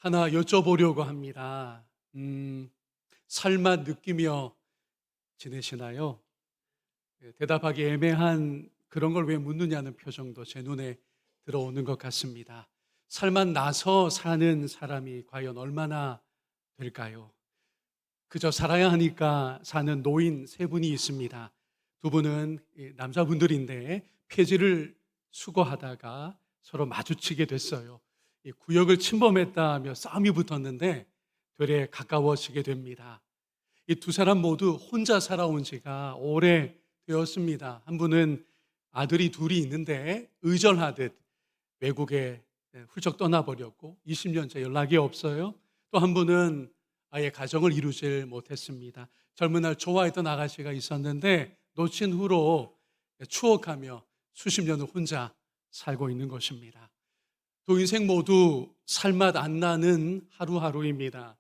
하나 여쭤보려고 합니다. 살맛 느끼며 지내시나요? 대답하기 애매한 그런 걸 왜 묻느냐는 표정도 제 눈에 들어오는 것 같습니다. 살맛 나서 사는 사람이 과연 얼마나 될까요? 그저 살아야 하니까 사는 노인 세 분이 있습니다. 두 분은 남자분들인데 폐지를 수거하다가 서로 마주치게 됐어요. 이 구역을 침범했다며 싸움이 붙었는데 되레 가까워지게 됩니다. 이 두 사람 모두 혼자 살아온 지가 오래 되었습니다. 한 분은 아들이 둘이 있는데 의절하듯 외국에 훌쩍 떠나버렸고 20년째 연락이 없어요. 또 한 분은 아예 가정을 이루질 못했습니다. 젊은 날 좋아했던 아가씨가 있었는데 놓친 후로 추억하며 수십 년을 혼자 살고 있는 것입니다. 두 인생 모두 살맛 안 나는 하루하루입니다.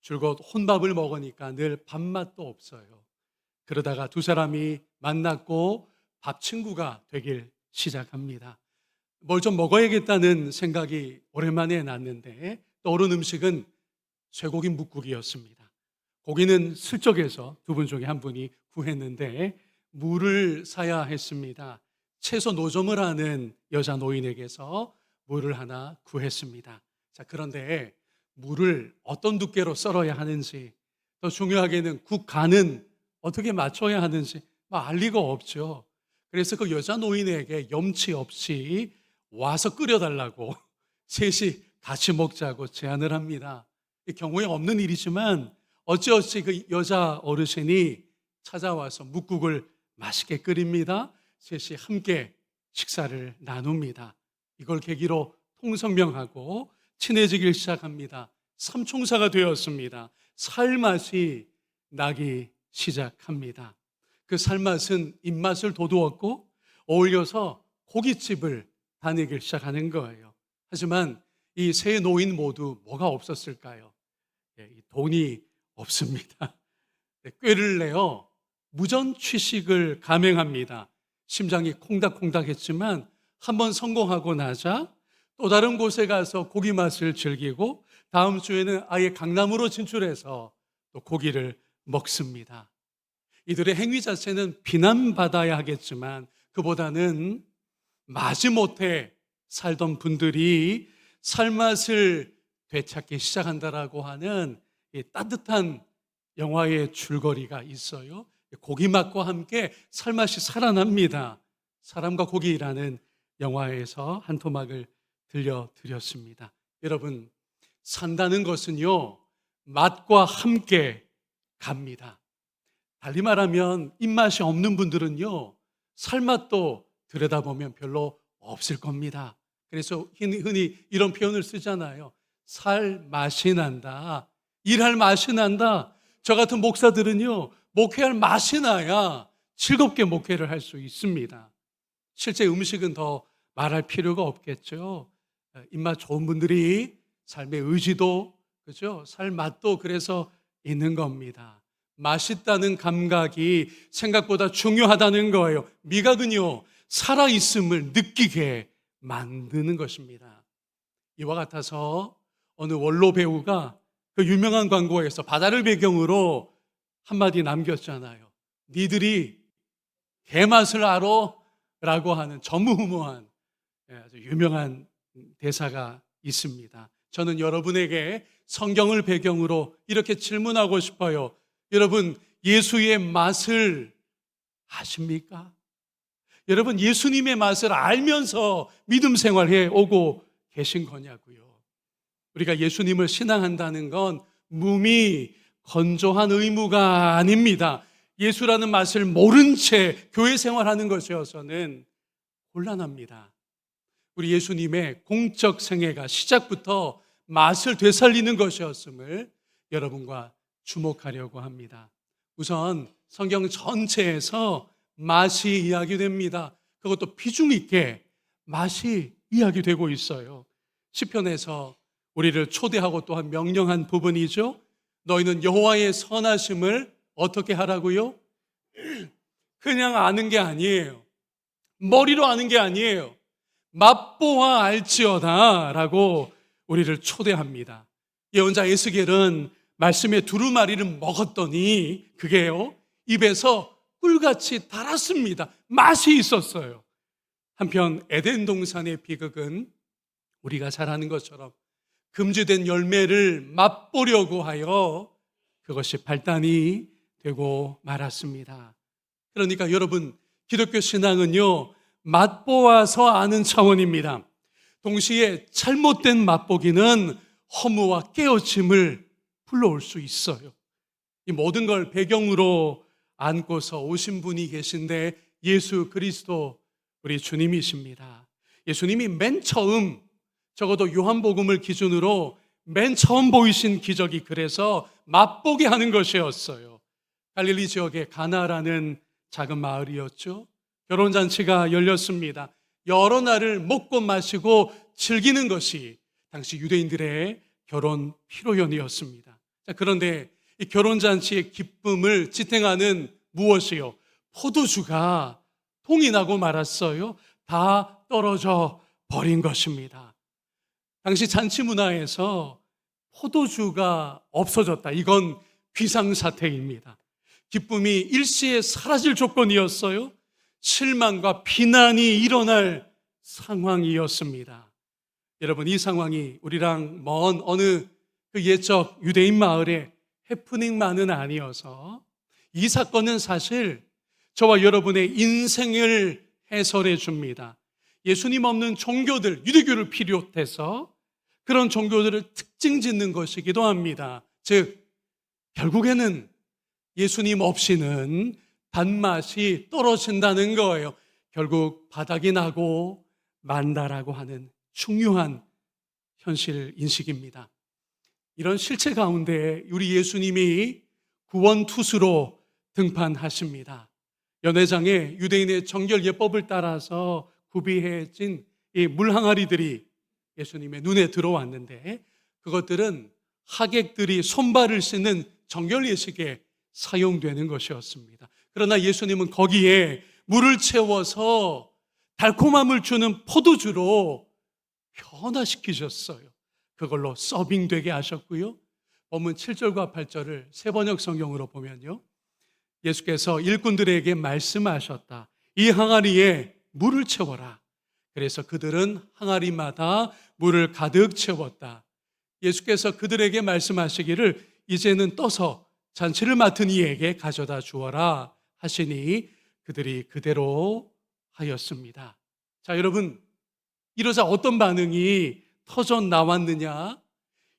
줄곧 혼밥을 먹으니까 늘 밥맛도 없어요. 그러다가 두 사람이 만났고 밥 친구가 되길 시작합니다. 뭘 좀 먹어야겠다는 생각이 오랜만에 났는데 떠오른 음식은 쇠고기 뭇국이었습니다. 고기는 슬쩍해서 두 분 중에 한 분이 구했는데 물을 사야 했습니다. 채소 노점을 하는 여자 노인에게서 물을 하나 구했습니다. 자, 그런데 물을 어떤 두께로 썰어야 하는지, 더 중요하게는 국 간은 어떻게 맞춰야 하는지 알 리가 없죠. 그래서 그 여자 노인에게 염치 없이 와서 끓여달라고 셋이 같이 먹자고 제안을 합니다. 경우에 없는 일이지만 어찌어찌 그 여자 어르신이 찾아와서 묵국을 맛있게 끓입니다. 셋이 함께 식사를 나눕니다. 이걸 계기로 통성명하고 친해지길 시작합니다. 삼총사가 되었습니다. 살맛이 나기 시작합니다. 그 살맛은 입맛을 돋우었고 어울려서 고깃집을 다니기 시작하는 거예요. 하지만 이 세 노인 모두 뭐가 없었을까요? 돈이 없습니다. 꾀를 내어 무전 취식을 감행합니다. 심장이 콩닥콩닥했지만 한번 성공하고 나자 또 다른 곳에 가서 고기 맛을 즐기고 다음 주에는 아예 강남으로 진출해서 또 고기를 먹습니다. 이들의 행위 자체는 비난받아야 하겠지만 그보다는 마지못해 살던 분들이 살맛을 되찾기 시작한다라고 하는 이 따뜻한 영화의 줄거리가 있어요. 고기 맛과 함께 살맛이 살아납니다. 사람과 고기라는 영화에서 한 토막을 들려드렸습니다. 여러분, 산다는 것은요, 맛과 함께 갑니다. 달리 말하면 입맛이 없는 분들은요, 살맛도 들여다보면 별로 없을 겁니다. 그래서 흔히 이런 표현을 쓰잖아요. 살 맛이 난다. 일할 맛이 난다. 저 같은 목사들은요, 목회할 맛이 나야 즐겁게 목회를 할 수 있습니다. 실제 음식은 더 말할 필요가 없겠죠. 입맛 좋은 분들이 삶의 의지도, 그죠? 살 맛도 그래서 있는 겁니다. 맛있다는 감각이 생각보다 중요하다는 거예요. 미각은요, 살아있음을 느끼게 만드는 것입니다. 이와 같아서 어느 원로 배우가 그 유명한 광고에서 바다를 배경으로 한마디 남겼잖아요. 니들이 개맛을 알아? 라고 하는 전무후무한 아주 유명한 대사가 있습니다. 저는 여러분에게 성경을 배경으로 이렇게 질문하고 싶어요. 여러분, 예수의 맛을 아십니까? 여러분, 예수님의 맛을 알면서 믿음 생활해 오고 계신 거냐고요. 우리가 예수님을 신앙한다는 건 무미 건조한 의무가 아닙니다. 예수라는 맛을 모른 채 교회 생활하는 것이어서는 곤란합니다. 우리 예수님의 공적 생애가 시작부터 맛을 되살리는 것이었음을 여러분과 주목하려고 합니다. 우선 성경 전체에서 맛이 이야기됩니다. 그것도 비중 있게 맛이 이야기되고 있어요. 시편에서 우리를 초대하고 또한 명령한 부분이죠. 너희는 여호와의 선하심을 어떻게 하라고요? 그냥 아는 게 아니에요. 머리로 아는 게 아니에요. 맛보아 알지어다 라고 우리를 초대합니다. 예언자 에스겔은 말씀의 두루마리를 먹었더니 그게요, 입에서 꿀같이 달았습니다. 맛이 있었어요. 한편 에덴 동산의 비극은 우리가 잘 아는 것처럼 금지된 열매를 맛보려고 하여 그것이 발단이 되고 말았습니다. 그러니까 여러분, 기독교 신앙은요, 맛보아서 아는 차원입니다. 동시에 잘못된 맛보기는 허무와 깨어짐을 불러올 수 있어요. 이 모든 걸 배경으로 안고서 오신 분이 계신데 예수 그리스도 우리 주님이십니다. 예수님이 맨 처음, 적어도 요한복음을 기준으로 맨 처음 보이신 기적이 그래서 맛보게 하는 것이었어요. 갈릴리 지역의 가나라는 작은 마을이었죠. 결혼잔치가 열렸습니다. 여러 날을 먹고 마시고 즐기는 것이 당시 유대인들의 결혼 피로연이었습니다. 그런데 이 결혼잔치의 기쁨을 지탱하는 무엇이요? 포도주가 통이 나고 말았어요. 다 떨어져 버린 것입니다. 당시 잔치 문화에서 포도주가 없어졌다, 이건 비상사태입니다. 기쁨이 일시에 사라질 조건이었어요. 실망과 비난이 일어날 상황이었습니다. 여러분, 이 상황이 우리랑 먼 어느 그 옛적 유대인 마을의 해프닝만은 아니어서 이 사건은 사실 저와 여러분의 인생을 해설해 줍니다. 예수님 없는 종교들, 유대교를 비롯해서 그런 종교들을 특징 짓는 것이기도 합니다. 즉, 결국에는 예수님 없이는 단맛이 떨어진다는 거예요. 결국 바닥이 나고 만다라고 하는 중요한 현실 인식입니다. 이런 실체 가운데 우리 예수님이 구원투수로 등판하십니다. 연회장에 유대인의 정결 예법을 따라서 구비해진 이 물항아리들이 예수님의 눈에 들어왔는데 그것들은 하객들이 손발을 씻는 정결 예식에 사용되는 것이었습니다. 그러나 예수님은 거기에 물을 채워서 달콤함을 주는 포도주로 변화시키셨어요. 그걸로 서빙되게 하셨고요. 본문 7절과 8절을 세번역 성경으로 보면요, 예수께서 일꾼들에게 말씀하셨다. 이 항아리에 물을 채워라. 그래서 그들은 항아리마다 물을 가득 채웠다. 예수께서 그들에게 말씀하시기를 이제는 떠서 잔치를 맡은 이에게 가져다 주어라 하시니 그들이 그대로 하였습니다. 자, 여러분, 이러자 어떤 반응이 터져 나왔느냐?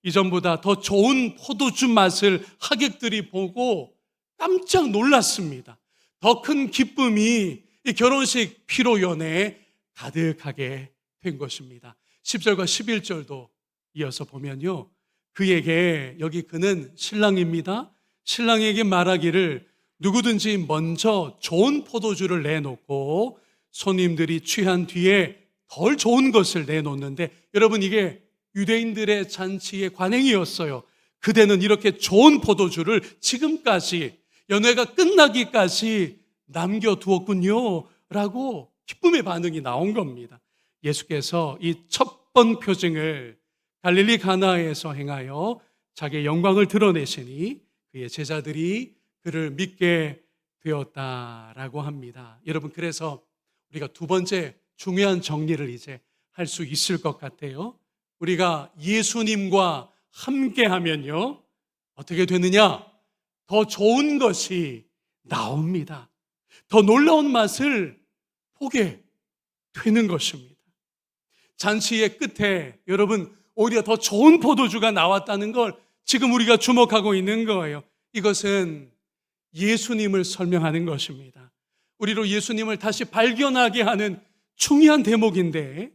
이전보다 더 좋은 포도주 맛을 하객들이 보고 깜짝 놀랐습니다. 더 큰 기쁨이 이 결혼식 피로연에 가득하게 된 것입니다. 10절과 11절도 이어서 보면요, 그에게, 여기 그는 신랑입니다. 신랑에게 말하기를 누구든지 먼저 좋은 포도주를 내놓고 손님들이 취한 뒤에 덜 좋은 것을 내놓는데, 여러분, 이게 유대인들의 잔치의 관행이었어요. 그대는 이렇게 좋은 포도주를 지금까지 연회가 끝나기까지 남겨두었군요 라고 기쁨의 반응이 나온 겁니다. 예수께서 이 첫 번 표징을 갈릴리 가나에서 행하여 자기의 영광을 드러내시니 그의 제자들이 그를 믿게 되었다라고 합니다. 여러분, 그래서 우리가 두 번째 중요한 정리를 이제 할 수 있을 것 같아요. 우리가 예수님과 함께 하면요, 어떻게 되느냐? 더 좋은 것이 나옵니다. 더 놀라운 맛을 보게 되는 것입니다. 잔치의 끝에 여러분, 오히려 더 좋은 포도주가 나왔다는 걸 지금 우리가 주목하고 있는 거예요. 이것은 예수님을 설명하는 것입니다. 우리로 예수님을 다시 발견하게 하는 중요한 대목인데,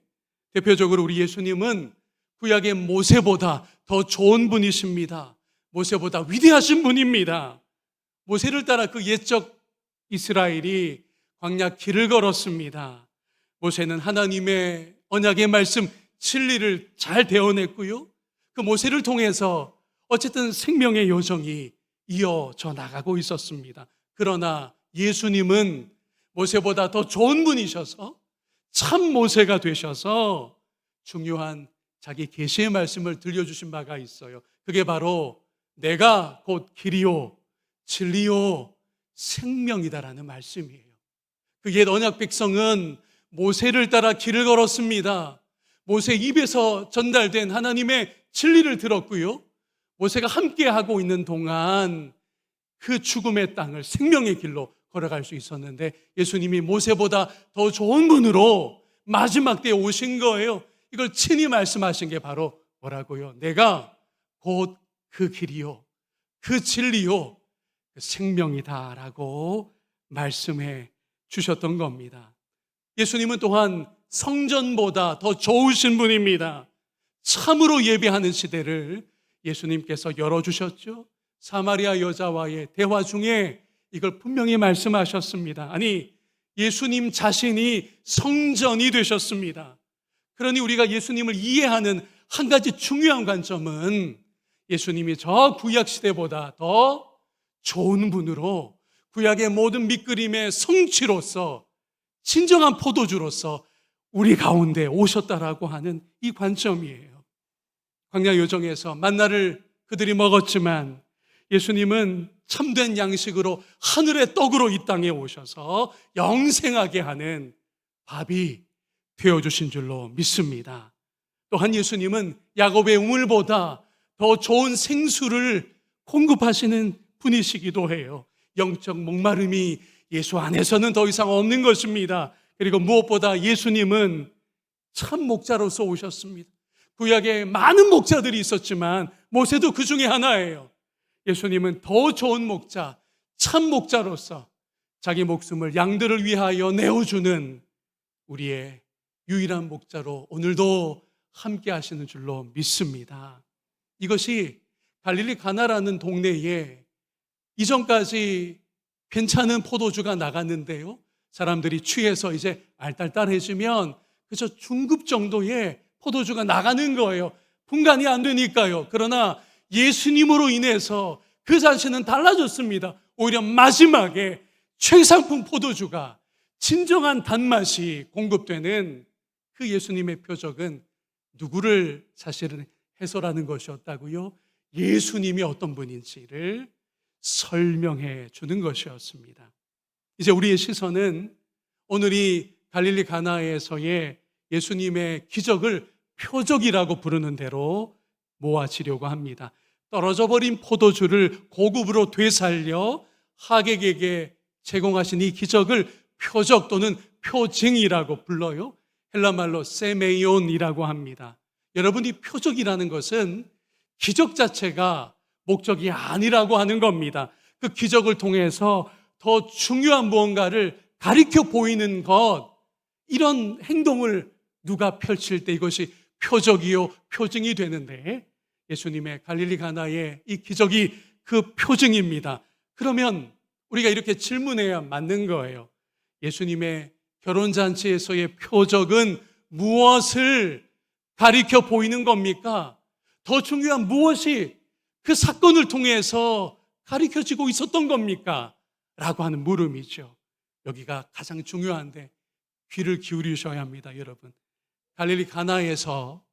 대표적으로 우리 예수님은 구약의 모세보다 더 좋은 분이십니다. 모세보다 위대하신 분입니다. 모세를 따라 그 옛적 이스라엘이 광야 길을 걸었습니다. 모세는 하나님의 언약의 말씀, 진리를 잘 대언했고요, 그 모세를 통해서 어쨌든 생명의 여정이 이어져 나가고 있었습니다. 그러나 예수님은 모세보다 더 좋은 분이셔서 참 모세가 되셔서 중요한 자기 계시의 말씀을 들려주신 바가 있어요. 그게 바로 내가 곧 길이요 진리요 생명이다라는 말씀이에요. 그 옛 언약 백성은 모세를 따라 길을 걸었습니다. 모세 입에서 전달된 하나님의 진리를 들었고요. 모세가 함께하고 있는 동안 그 죽음의 땅을 생명의 길로 걸어갈 수 있었는데, 예수님이 모세보다 더 좋은 분으로 마지막 때에 오신 거예요. 이걸 친히 말씀하신 게 바로 뭐라고요? 내가 곧 그 길이요 그 진리요 그 생명이다라고 말씀해 주셨던 겁니다. 예수님은 또한 성전보다 더 좋으신 분입니다. 참으로 예배하는 시대를 예수님께서 열어주셨죠. 사마리아 여자와의 대화 중에 이걸 분명히 말씀하셨습니다. 아니, 예수님 자신이 성전이 되셨습니다. 그러니 우리가 예수님을 이해하는 한 가지 중요한 관점은 예수님이 저 구약 시대보다 더 좋은 분으로 구약의 모든 밑그림의 성취로서 진정한 포도주로서 우리 가운데 오셨다라고 하는 이 관점이에요. 광야 요정에서 만나를 그들이 먹었지만 예수님은 참된 양식으로 하늘의 떡으로 이 땅에 오셔서 영생하게 하는 밥이 되어주신 줄로 믿습니다. 또한 예수님은 야곱의 우물보다 더 좋은 생수를 공급하시는 분이시기도 해요. 영적 목마름이 예수 안에서는 더 이상 없는 것입니다. 그리고 무엇보다 예수님은 참 목자로서 오셨습니다. 구약에 많은 목자들이 있었지만 모세도 그 중에 하나예요. 예수님은 더 좋은 목자, 참 목자로서 자기 목숨을 양들을 위하여 내어주는 우리의 유일한 목자로 오늘도 함께 하시는 줄로 믿습니다. 이것이 갈릴리 가나라는 동네에 이전까지 괜찮은 포도주가 나갔는데요, 사람들이 취해서 이제 알딸딸해지면 그저 중급 정도의 포도주가 나가는 거예요. 분간이 안 되니까요. 그러나 예수님으로 인해서 그 자신은 달라졌습니다. 오히려 마지막에 최상품 포도주가, 진정한 단맛이 공급되는 그 예수님의 표적은 누구를 사실은 해설하는 것이었다고요? 예수님이 어떤 분인지를 설명해 주는 것이었습니다. 이제 우리의 시선은 오늘 이 갈릴리 가나에서의 예수님의 기적을 표적이라고 부르는 대로 모아지려고 합니다. 떨어져 버린 포도주를 고급으로 되살려 하객에게 제공하신 이 기적을 표적 또는 표징이라고 불러요. 헬라말로 세메이온이라고 합니다. 여러분, 이 표적이라는 것은 기적 자체가 목적이 아니라고 하는 겁니다. 그 기적을 통해서 더 중요한 무언가를 가리켜 보이는 것, 이런 행동을 누가 펼칠 때 이것이 표적이요 표징이 되는데, 예수님의 갈릴리 가나의 이 기적이 그 표징입니다. 그러면 우리가 이렇게 질문해야 맞는 거예요. 예수님의 결혼잔치에서의 표적은 무엇을 가리켜 보이는 겁니까? 더 중요한 무엇이 그 사건을 통해서 가리켜지고 있었던 겁니까? 라고 하는 물음이죠. 여기가 가장 중요한데 귀를 기울이셔야 합니다, 여러분. 갈릴리 가나에서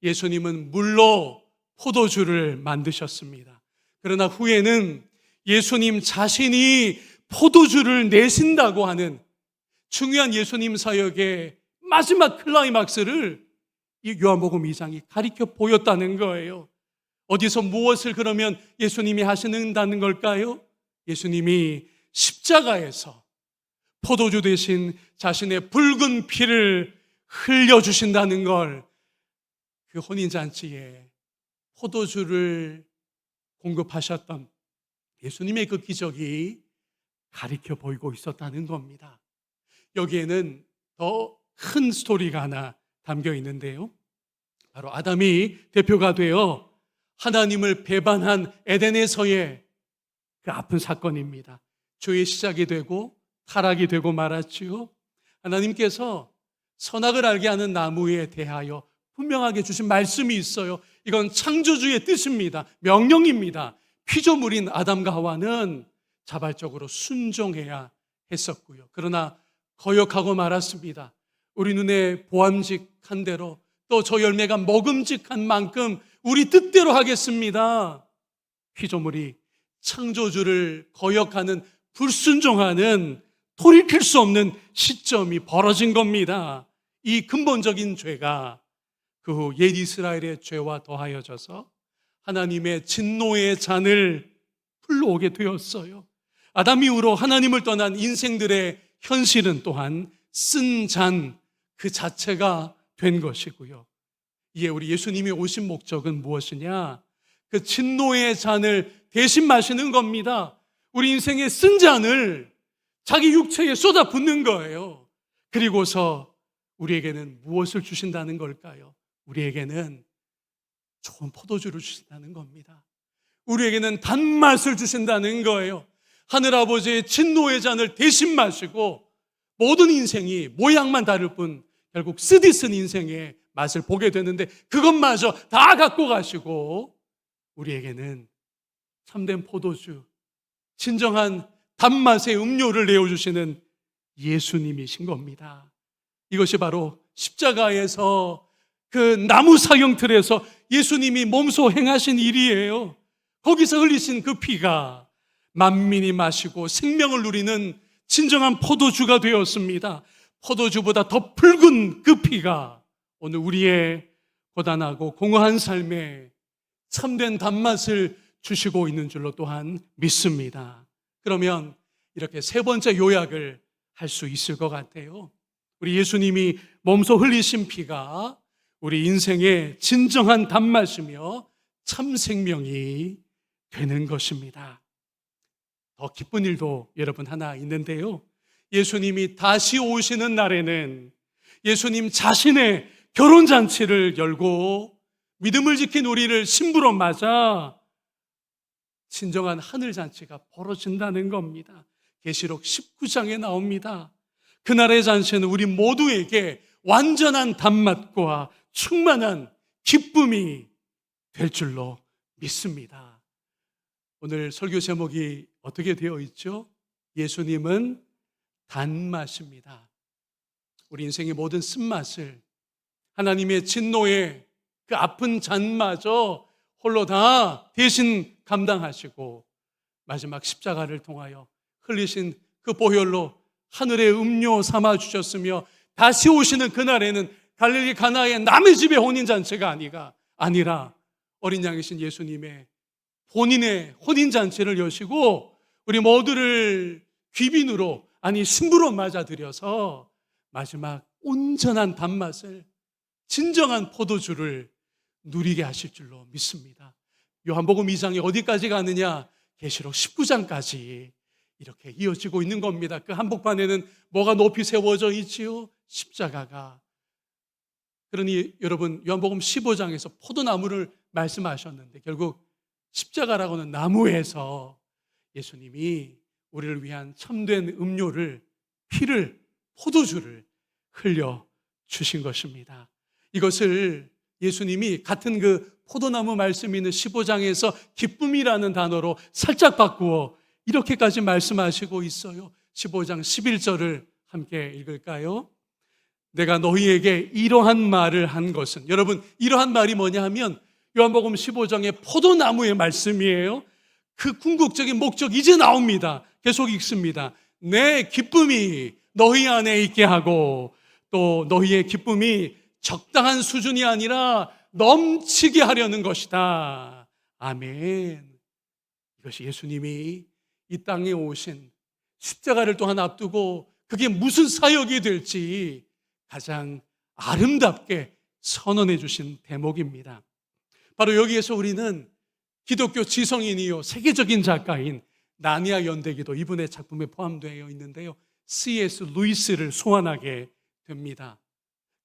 예수님은 물로 포도주를 만드셨습니다. 그러나 후에는 예수님 자신이 포도주를 내신다고 하는 중요한 예수님 사역의 마지막 클라이막스를 이 요한복음 2장이 가리켜 보였다는 거예요. 어디서 무엇을 그러면 예수님이 하시는다는 걸까요? 예수님이 십자가에서 포도주 대신 자신의 붉은 피를 흘려주신다는 걸, 그 혼인잔치에 포도주를 공급하셨던 예수님의 그 기적이 가리켜 보이고 있었다는 겁니다. 여기에는 더 큰 스토리가 하나 담겨 있는데요, 바로 아담이 대표가 되어 하나님을 배반한 에덴에서의 그 아픈 사건입니다. 죄의 시작이 되고 타락이 되고 말았지요. 하나님께서 선악을 알게 하는 나무에 대하여 분명하게 주신 말씀이 있어요. 이건 창조주의 뜻입니다. 명령입니다. 피조물인 아담과 하와는 자발적으로 순종해야 했었고요. 그러나 거역하고 말았습니다. 우리 눈에 보암직한 대로 또 저 열매가 먹음직한 만큼 우리 뜻대로 하겠습니다. 피조물이 창조주를 거역하는, 불순종하는, 돌이킬 수 없는 시점이 벌어진 겁니다. 이 근본적인 죄가 그 후 옛 이스라엘의 죄와 더하여져서 하나님의 진노의 잔을 불러오게 되었어요. 아담 이후로 하나님을 떠난 인생들의 현실은 또한 쓴 잔 그 자체가 된 것이고요. 이에 우리 예수님이 오신 목적은 무엇이냐? 그 진노의 잔을 대신 마시는 겁니다. 우리 인생의 쓴 잔을 자기 육체에 쏟아붓는 거예요. 그리고서 우리에게는 무엇을 주신다는 걸까요? 우리에게는 좋은 포도주를 주신다는 겁니다. 우리에게는 단맛을 주신다는 거예요. 하늘아버지의 진노의 잔을 대신 마시고 모든 인생이 모양만 다를 뿐 결국 쓰디쓴 인생의 맛을 보게 되는데, 그것마저 다 갖고 가시고 우리에게는 참된 포도주, 진정한 단맛의 음료를 내어주시는 예수님이신 겁니다. 이것이 바로 십자가에서 그 나무 사형틀에서 예수님이 몸소 행하신 일이에요. 거기서 흘리신 그 피가 만민이 마시고 생명을 누리는 진정한 포도주가 되었습니다. 포도주보다 더 붉은 그 피가 오늘 우리의 고단하고 공허한 삶에 참된 단맛을 주시고 있는 줄로 또한 믿습니다. 그러면 이렇게 세 번째 요약을 할 수 있을 것 같아요. 우리 예수님이 몸소 흘리신 피가 우리 인생의 진정한 단맛이며 참 생명이 되는 것입니다. 더 기쁜 일도 여러분 하나 있는데요. 예수님이 다시 오시는 날에는 예수님 자신의 결혼잔치를 열고 믿음을 지킨 우리를 신부로 맞아 진정한 하늘잔치가 벌어진다는 겁니다. 계시록 19장에 나옵니다. 그날의 잔치는 우리 모두에게 완전한 단맛과 충만한 기쁨이 될 줄로 믿습니다. 오늘 설교 제목이 어떻게 되어 있죠? 예수님은 단맛입니다. 우리 인생의 모든 쓴맛을 하나님의 진노의 그 아픈 잔마저 홀로 다 대신 감당하시고 마지막 십자가를 통하여 흘리신 그 보혈로 하늘의 음료 삼아 주셨으며, 다시 오시는 그날에는 갈릴리 가나의 남의 집의 혼인잔치가 아니라 어린 양이신 예수님의 본인의 혼인잔치를 여시고 우리 모두를 귀빈으로, 아니 신부로 맞아들여서 마지막 온전한 단맛을, 진정한 포도주를 누리게 하실 줄로 믿습니다. 요한복음 2장이 어디까지 가느냐? 계시록 19장까지 이렇게 이어지고 있는 겁니다. 그 한복판에는 뭐가 높이 세워져 있지요? 십자가가. 그러니 여러분, 요한복음 15장에서 포도나무를 말씀하셨는데 결국 십자가라고는 나무에서 예수님이 우리를 위한 참된 음료를, 피를, 포도주를 흘려 주신 것입니다. 이것을 예수님이 같은 그 포도나무 말씀이 있는 15장에서 기쁨이라는 단어로 살짝 바꾸어 이렇게까지 말씀하시고 있어요. 15장 11절을 함께 읽을까요? 내가 너희에게 이러한 말을 한 것은, 여러분 이러한 말이 뭐냐 하면 요한복음 15장의 포도나무의 말씀이에요. 그 궁극적인 목적 이제 나옵니다. 계속 읽습니다. 내 기쁨이 너희 안에 있게 하고 또 너희의 기쁨이 적당한 수준이 아니라 넘치게 하려는 것이다. 아멘. 이것이 예수님이 이 땅에 오신 십자가를 또한 앞두고 그게 무슨 사역이 될지 가장 아름답게 선언해 주신 대목입니다. 바로 여기에서 우리는 기독교 지성인이요 세계적인 작가인 나니아 연대기도 이분의 작품에 포함되어 있는데요, C.S. 루이스를 소환하게 됩니다.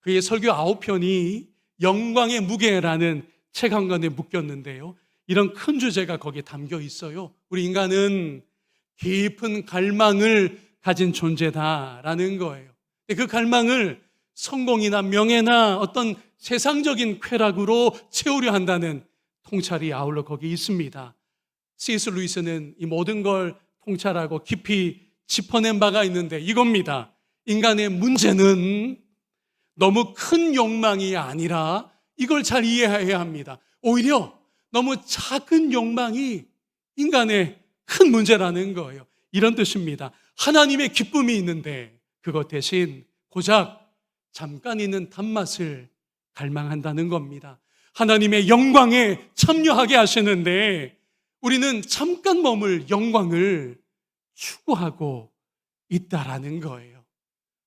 그의 설교 9편이 영광의 무게라는 책 한 권에 묶였는데요, 이런 큰 주제가 거기에 담겨 있어요. 우리 인간은 깊은 갈망을 가진 존재다라는 거예요. 그 갈망을 성공이나 명예나 어떤 세상적인 쾌락으로 채우려 한다는 통찰이 아울러 거기 있습니다. C.S. 루이스는 이 모든 걸 통찰하고 깊이 짚어낸 바가 있는데 이겁니다. 인간의 문제는 너무 큰 욕망이 아니라 이걸 잘 이해해야 합니다. 오히려 너무 작은 욕망이 인간의 큰 문제라는 거예요. 이런 뜻입니다. 하나님의 기쁨이 있는데 그것 대신 고작 잠깐 있는 단맛을 갈망한다는 겁니다. 하나님의 영광에 참여하게 하시는데 우리는 잠깐 머물 영광을 추구하고 있다라는 거예요.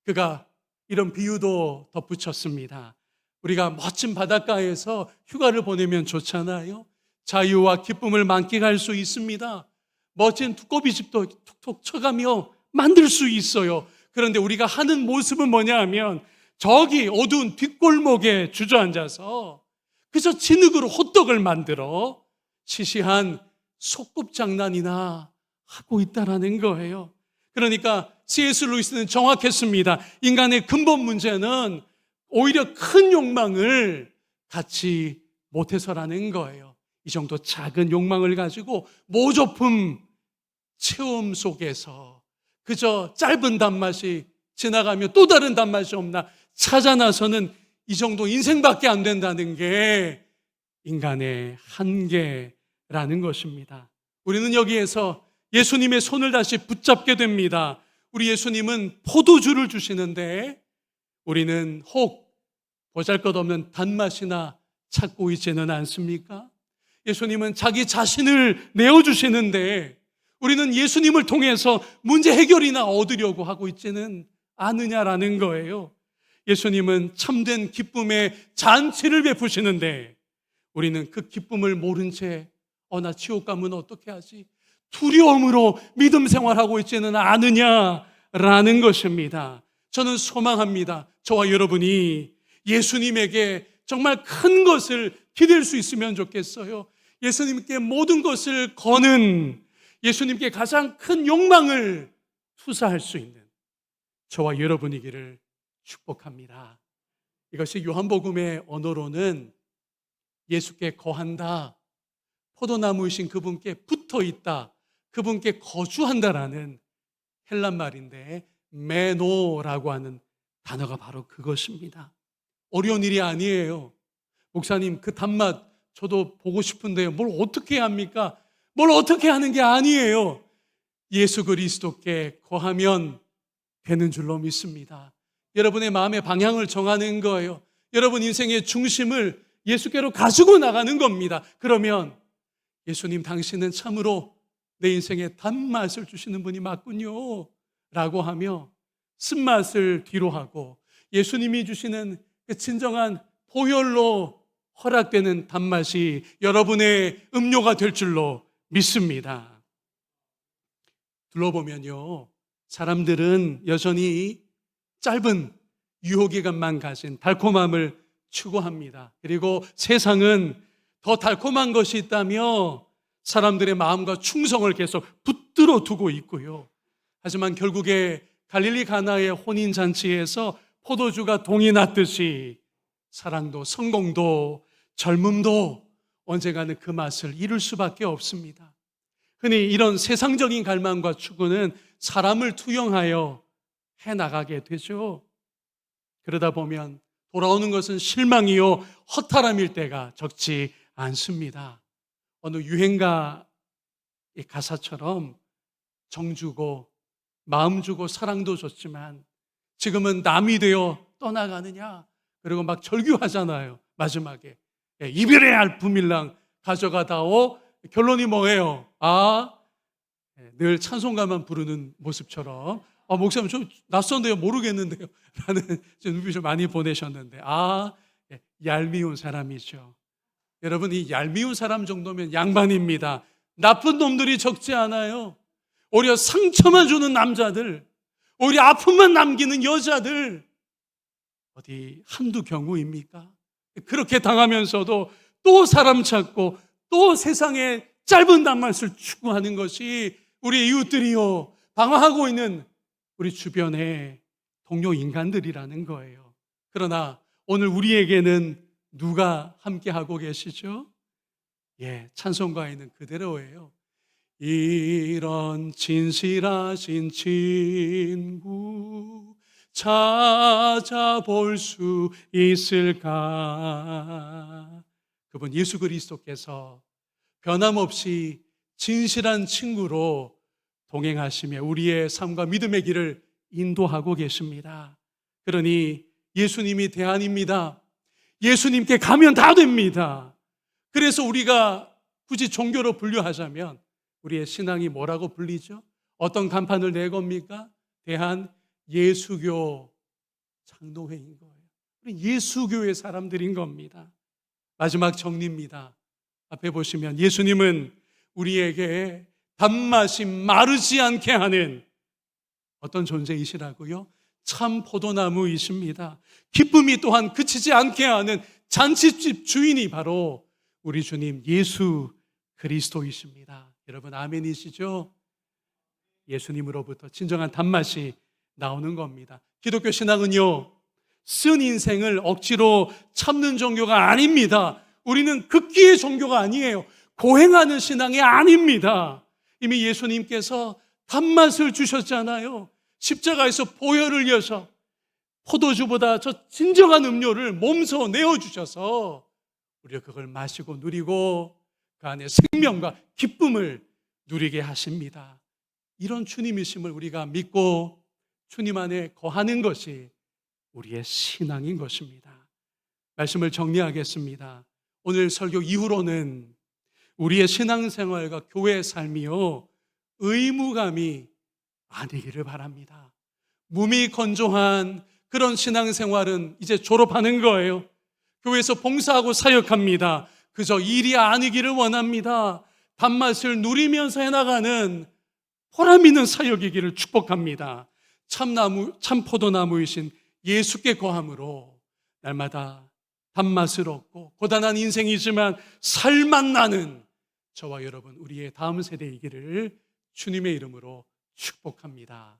그가 이런 비유도 덧붙였습니다. 우리가 멋진 바닷가에서 휴가를 보내면 좋잖아요. 자유와 기쁨을 만끽할 수 있습니다. 멋진 두꺼비집도 툭툭 쳐가며 만들 수 있어요. 그런데 우리가 하는 모습은 뭐냐 하면 저기 어두운 뒷골목에 주저앉아서 그저 진흙으로 호떡을 만들어 시시한 소꿉장난이나 하고 있다라는 거예요. 그러니까 C.S. 루이스는 정확했습니다. 인간의 근본 문제는 오히려 큰 욕망을 갖지 못해서라는 거예요. 이 정도 작은 욕망을 가지고 모조품 체험 속에서 그저 짧은 단맛이 지나가며 또 다른 단맛이 없나 찾아 나서는 이 정도 인생밖에 안 된다는 게 인간의 한계라는 것입니다. 우리는 여기에서 예수님의 손을 다시 붙잡게 됩니다. 우리 예수님은 포도주를 주시는데 우리는 혹 보잘것없는 단맛이나 찾고 있지는 않습니까? 예수님은 자기 자신을 내어주시는데 우리는 예수님을 통해서 문제 해결이나 얻으려고 하고 있지는 않느냐라는 거예요. 예수님은 참된 기쁨의 잔치를 베푸시는데 우리는 그 기쁨을 모른 채 나 지옥 가면 어떻게 하지? 두려움으로 믿음 생활하고 있지는 않느냐라는 것입니다. 저는 소망합니다. 저와 여러분이 예수님에게 정말 큰 것을 기댈 수 있으면 좋겠어요. 예수님께 모든 것을 거는, 예수님께 가장 큰 욕망을 투사할 수 있는 저와 여러분이기를 축복합니다. 이것이 요한복음의 언어로는 예수께 거한다, 포도나무이신 그분께 붙어있다, 그분께 거주한다라는 헬란 말인데 메노라고 하는 단어가 바로 그것입니다. 어려운 일이 아니에요. 목사님, 그 단맛 저도 보고 싶은데요. 뭘 어떻게 합니까? 뭘 어떻게 하는 게 아니에요. 예수 그리스도께 거하면 되는 줄로 믿습니다. 여러분의 마음의 방향을 정하는 거예요. 여러분 인생의 중심을 예수께로 가지고 나가는 겁니다. 그러면 예수님, 당신은 참으로 내 인생에 단맛을 주시는 분이 맞군요 라고 하며 쓴맛을 뒤로 하고 예수님이 주시는 그 진정한 보혈로 허락되는 단맛이 여러분의 음료가 될 줄로 믿습니다. 둘러보면요, 사람들은 여전히 짧은 유효기간만 가진 달콤함을 추구합니다. 그리고 세상은 더 달콤한 것이 있다며 사람들의 마음과 충성을 계속 붙들어 두고 있고요. 하지만 결국에 갈릴리 가나의 혼인잔치에서 포도주가 동이 났듯이 사랑도 성공도 젊음도 언젠가는 그 맛을 잃을 수밖에 없습니다. 흔히 이런 세상적인 갈망과 추구는 사람을 투영하여 해나가게 되죠. 그러다 보면 돌아오는 것은 실망이요 허탈함일 때가 적지 않습니다. 어느 유행가의 가사처럼 정 주고 마음 주고 사랑도 줬지만 지금은 남이 되어 떠나가느냐, 그리고 막 절규하잖아요. 마지막에 이별의 알품일랑 가져가다오. 결론이 뭐예요? 늘 찬송가만 부르는 모습처럼 목사님 좀 낯선데요, 모르겠는데요 라는 눈빛을 많이 보내셨는데 얄미운 사람이죠. 여러분, 이 얄미운 사람 정도면 양반입니다. 나쁜 놈들이 적지 않아요. 오히려 상처만 주는 남자들, 오히려 아픔만 남기는 여자들 어디 한두 경우입니까? 그렇게 당하면서도 또 사람 찾고 또 세상의 짧은 단맛을 추구하는 것이 우리 이웃들이요, 방황하고 있는 우리 주변의 동료 인간들이라는 거예요. 그러나 오늘 우리에게는 누가 함께하고 계시죠? 찬송가에는 그대로예요. 이런 진실하신 친구 찾아볼 수 있을까? 그분 예수 그리스도께서 변함없이 진실한 친구로 동행하시며 우리의 삶과 믿음의 길을 인도하고 계십니다. 그러니 예수님이 대안입니다. 예수님께 가면 다 됩니다. 그래서 우리가 굳이 종교로 분류하자면 우리의 신앙이 뭐라고 불리죠? 어떤 간판을 내겁니까? 대한 예수교 장로회인 거예요. 우리 예수교의 사람들인 겁니다. 마지막 정리입니다. 앞에 보시면 예수님은 우리에게 단맛이 마르지 않게 하는 어떤 존재이시라고요? 참 포도나무이십니다. 기쁨이 또한 그치지 않게 하는 잔치집 주인이 바로 우리 주님 예수 그리스도이십니다. 여러분 아멘이시죠? 예수님으로부터 진정한 단맛이 나오는 겁니다. 기독교 신앙은요, 쓴 인생을 억지로 참는 종교가 아닙니다. 우리는 극기의 종교가 아니에요. 고행하는 신앙이 아닙니다. 이미 예수님께서 단맛을 주셨잖아요. 십자가에서 보혈을 이어서 포도주보다 저 진정한 음료를 몸소 내어주셔서 우리가 그걸 마시고 누리고 그 안에 생명과 기쁨을 누리게 하십니다. 이런 주님이심을 우리가 믿고 주님 안에 거하는 것이 우리의 신앙인 것입니다. 말씀을 정리하겠습니다. 오늘 설교 이후로는 우리의 신앙생활과 교회의 삶이요, 의무감이 아니기를 바랍니다. 몸이 건조한 그런 신앙생활은 이제 졸업하는 거예요. 교회에서 봉사하고 사역합니다. 그저 일이 아니기를 원합니다. 단맛을 누리면서 해나가는 보람 있는 사역이기를 축복합니다. 참 포도나무이신 예수께 거함으로 날마다 단맛을 얻고 고단한 인생이지만 살맛 나는 저와 여러분 우리의 다음 세대이기를 주님의 이름으로 축복합니다.